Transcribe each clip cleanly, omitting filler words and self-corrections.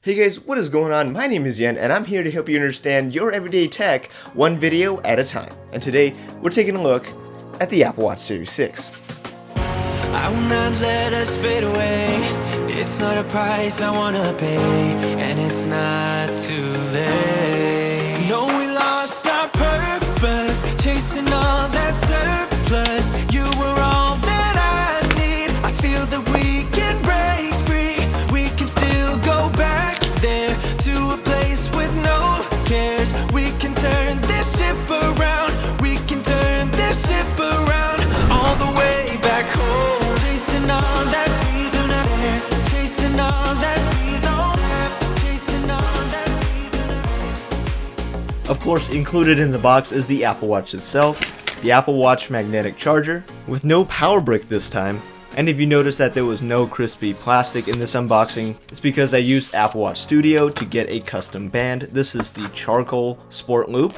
Hey guys, what is going on? My name is Yen and I'm here to help you understand your everyday tech one video at a time. And today we're taking a look at the Apple Watch Series 6. I will not let us fade away. It's not a price I wanna pay, and it's not too late. No, we lost our purpose, chasing all that surplus. You were all that I need. I feel that we can break free. We can still go back there to a place with no cares. We can turn this ship around. We can turn this ship around all the way back home. Chasing all that we do not have. Chasing all that we don't have. Chasing all that we do not have. Of course, included in the box is the Apple Watch itself, the Apple Watch magnetic charger, with no power brick this time. And if you notice that there was no crispy plastic in this unboxing, it's because I used Apple Watch Studio to get a custom band. This is the charcoal sport loop.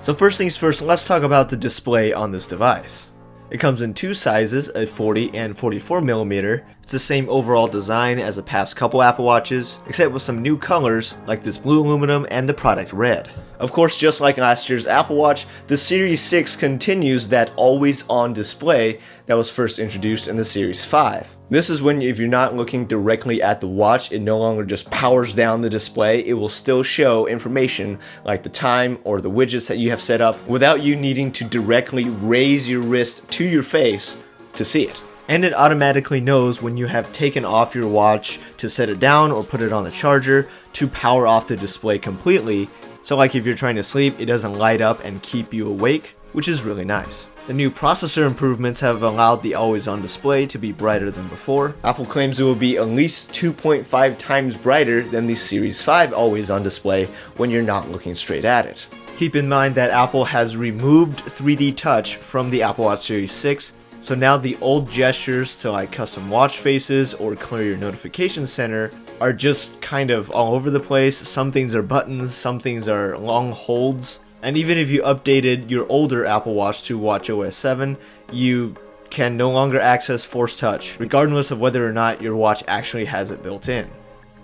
So first things first, let's talk about the display on this device. It comes in two sizes, a 40 and 44mm. It's the same overall design as the past couple Apple Watches, except with some new colors like this blue aluminum and the product red. Of course, just like last year's Apple Watch, the Series 6 continues that always-on display that was first introduced in the Series 5. This is when, if you're not looking directly at the watch, it no longer just powers down the display. It will still show information like the time or the widgets that you have set up without you needing to directly raise your wrist to your face to see it. And it automatically knows when you have taken off your watch to set it down or put it on the charger to power off the display completely. So like if you're trying to sleep, it doesn't light up and keep you awake, which is really nice. The new processor improvements have allowed the always-on display to be brighter than before. Apple claims it will be at least 2.5 times brighter than the Series 5 always-on display when you're not looking straight at it. Keep in mind that Apple has removed 3D Touch from the Apple Watch Series 6, so now the old gestures to like custom watch faces or clear your notification center are just kind of all over the place. Some things are buttons, some things are long holds. And even if you updated your older Apple Watch to watchOS 7, you can no longer access Force Touch, regardless of whether or not your watch actually has it built in.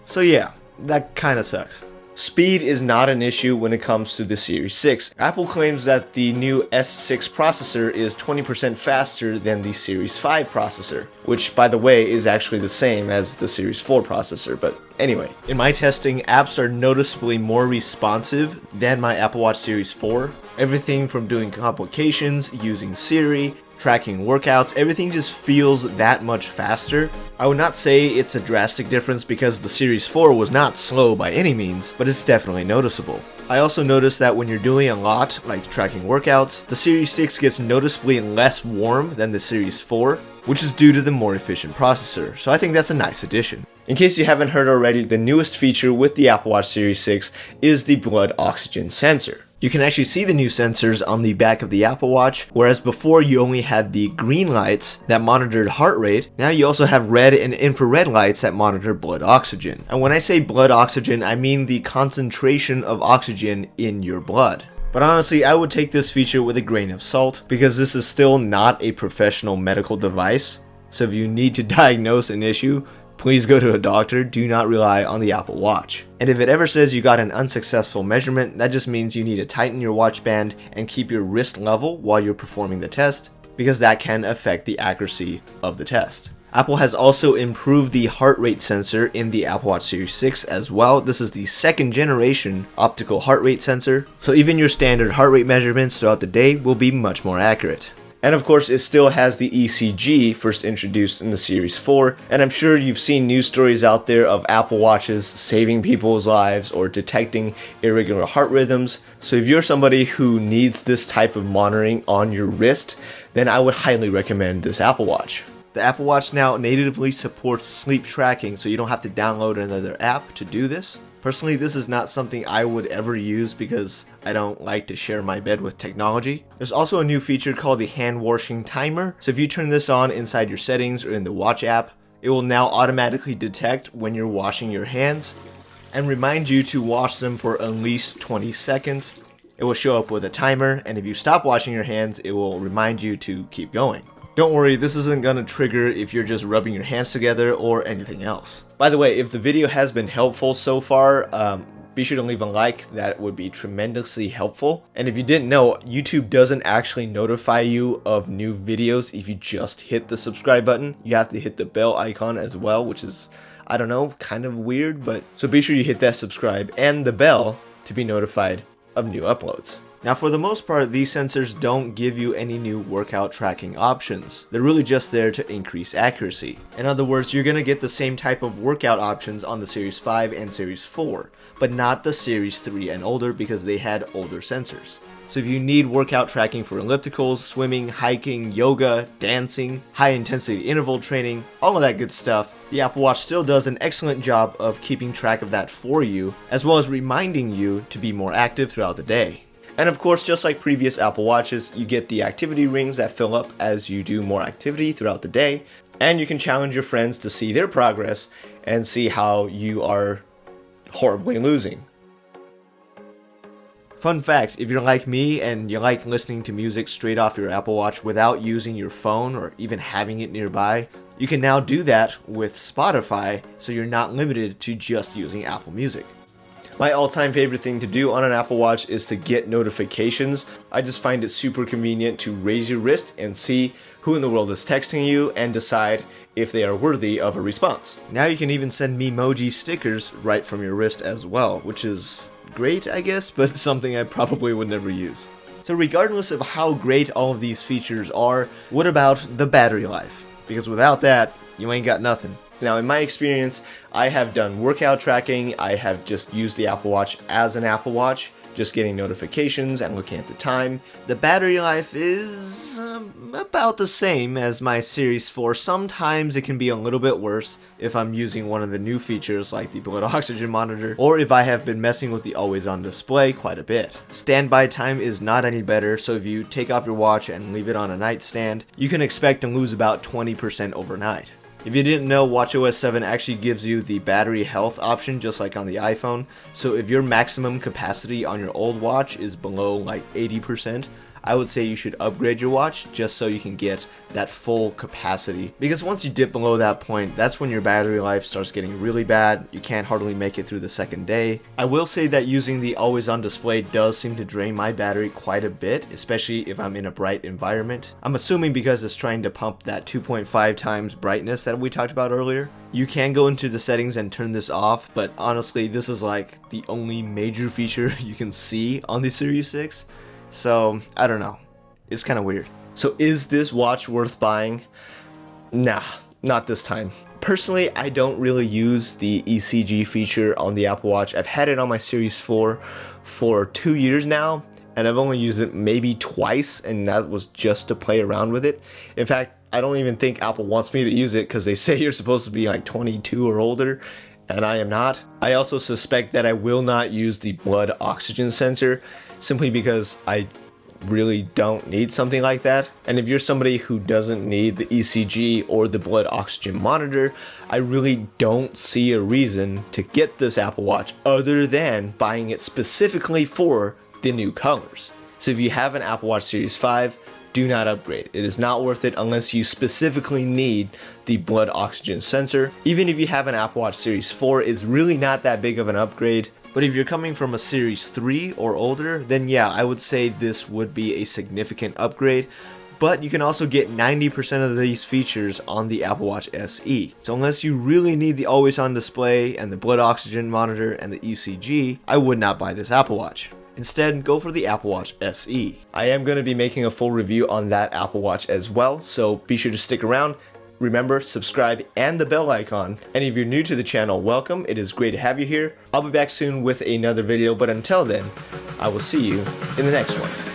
So yeah, that kinda sucks. Speed is not an issue when it comes to the Series 6. Apple claims that the new S6 processor is 20% faster than the Series 5 processor, which by the way is actually the same as the Series 4 processor, but anyway. In my testing, apps are noticeably more responsive than my Apple Watch Series 4. Everything from doing complications, using Siri, tracking workouts, everything just feels that much faster. I would not say it's a drastic difference because the Series 4 was not slow by any means, but it's definitely noticeable. I also noticed that when you're doing a lot, like tracking workouts, the Series 6 gets noticeably less warm than the Series 4, which is due to the more efficient processor, so I think that's a nice addition. In case you haven't heard already, the newest feature with the Apple Watch Series 6 is the blood oxygen sensor. You can actually see the new sensors on the back of the Apple Watch, whereas before you only had the green lights that monitored heart rate. Now you also have red and infrared lights that monitor blood oxygen. And when I say blood oxygen, I mean the concentration of oxygen in your blood. But honestly, I would take this feature with a grain of salt because this is still not a professional medical device. So if you need to diagnose an issue, please go to a doctor. Do not rely on the Apple Watch. And if it ever says you got an unsuccessful measurement, that just means you need to tighten your watch band and keep your wrist level while you're performing the test, because that can affect the accuracy of the test. Apple has also improved the heart rate sensor in the Apple Watch Series 6 as well. This is the second generation optical heart rate sensor, so even your standard heart rate measurements throughout the day will be much more accurate. And of course, it still has the ECG first introduced in the Series 4, and I'm sure you've seen news stories out there of Apple Watches saving people's lives or detecting irregular heart rhythms. So if you're somebody who needs this type of monitoring on your wrist, then I would highly recommend this Apple Watch. The Apple Watch now natively supports sleep tracking, so you don't have to download another app to do this. Personally, this is not something I would ever use because I don't like to share my bed with technology. There's also a new feature called the hand washing timer. So if you turn this on inside your settings or in the watch app, it will now automatically detect when you're washing your hands and remind you to wash them for at least 20 seconds. It will show up with a timer, and if you stop washing your hands, it will remind you to keep going. Don't worry, this isn't gonna trigger if you're just rubbing your hands together or anything else. By the way, if the video has been helpful so far, be sure to leave a like. That would be tremendously helpful. And if you didn't know, YouTube doesn't actually notify you of new videos if you just hit the subscribe button. You have to hit the bell icon as well, which is, I don't know, kind of weird, but so be sure you hit that subscribe and the bell to be notified of new uploads. Now, for the most part, these sensors don't give you any new workout tracking options. They're really just there to increase accuracy. In other words, you're going to get the same type of workout options on the Series 5 and Series 4, but not the Series 3 and older because they had older sensors. So if you need workout tracking for ellipticals, swimming, hiking, yoga, dancing, high intensity interval training, all of that good stuff, the Apple Watch still does an excellent job of keeping track of that for you, as well as reminding you to be more active throughout the day. And of course, just like previous Apple Watches, you get the activity rings that fill up as you do more activity throughout the day, and you can challenge your friends to see their progress and see how you are horribly losing. Fun fact, if you're like me and you like listening to music straight off your Apple Watch without using your phone or even having it nearby, you can now do that with Spotify, so you're not limited to just using Apple Music. My all-time favorite thing to do on an Apple Watch is to get notifications. I just find it super convenient to raise your wrist and see who in the world is texting you and decide if they are worthy of a response. Now you can even send Memoji stickers right from your wrist as well, which is great, I guess, but something I probably would never use. So regardless of how great all of these features are, what about the battery life? Because without that, you ain't got nothing. Now, in my experience, I have done workout tracking, I have just used the Apple Watch as an Apple Watch, just getting notifications and looking at the time. The battery life is about the same as my Series 4. Sometimes it can be a little bit worse if I'm using one of the new features like the blood oxygen monitor, or if I have been messing with the always on display quite a bit. Standby time is not any better, so if you take off your watch and leave it on a nightstand, you can expect to lose about 20% overnight. If you didn't know, watchOS 7 actually gives you the battery health option just like on the iPhone, so if your maximum capacity on your old watch is below like 80%, I would say you should upgrade your watch just so you can get that full capacity. Because once you dip below that point, that's when your battery life starts getting really bad. You can't hardly make it through the second day. I will say that using the always on display does seem to drain my battery quite a bit, especially if I'm in a bright environment. I'm assuming because it's trying to pump that 2.5 times brightness that we talked about earlier. You can go into the settings and turn this off, but honestly, this is like the only major feature you can see on the Series 6. So, I don't know. It's kind of weird. So is this watch worth buying? Nah, not this time. Personally, I don't really use the ECG feature on the Apple Watch. I've had it on my Series 4 for 2 years now, and I've only used it maybe twice, and that was just to play around with it. In fact, I don't even think Apple wants me to use it because they say you're supposed to be like 22 or older, and I am not. I also suspect that I will not use the blood oxygen sensor simply because I really don't need something like that. And if you're somebody who doesn't need the ECG or the blood oxygen monitor, I really don't see a reason to get this Apple Watch other than buying it specifically for the new colors. So if you have an Apple Watch Series 5, do not upgrade. It is not worth it unless you specifically need the blood oxygen sensor. Even if you have an Apple Watch Series 4, it's really not that big of an upgrade. But if you're coming from a Series 3 or older, then yeah, I would say this would be a significant upgrade. But you can also get 90% of these features on the Apple Watch SE. So unless you really need the always on display and the blood oxygen monitor and the ECG, I would not buy this Apple Watch. Instead, go for the Apple Watch SE. I am going to be making a full review on that Apple Watch as well, so be sure to stick around. Remember, subscribe and the bell icon. And if you're new to the channel, welcome. It is great to have you here. I'll be back soon with another video, but until then, I will see you in the next one.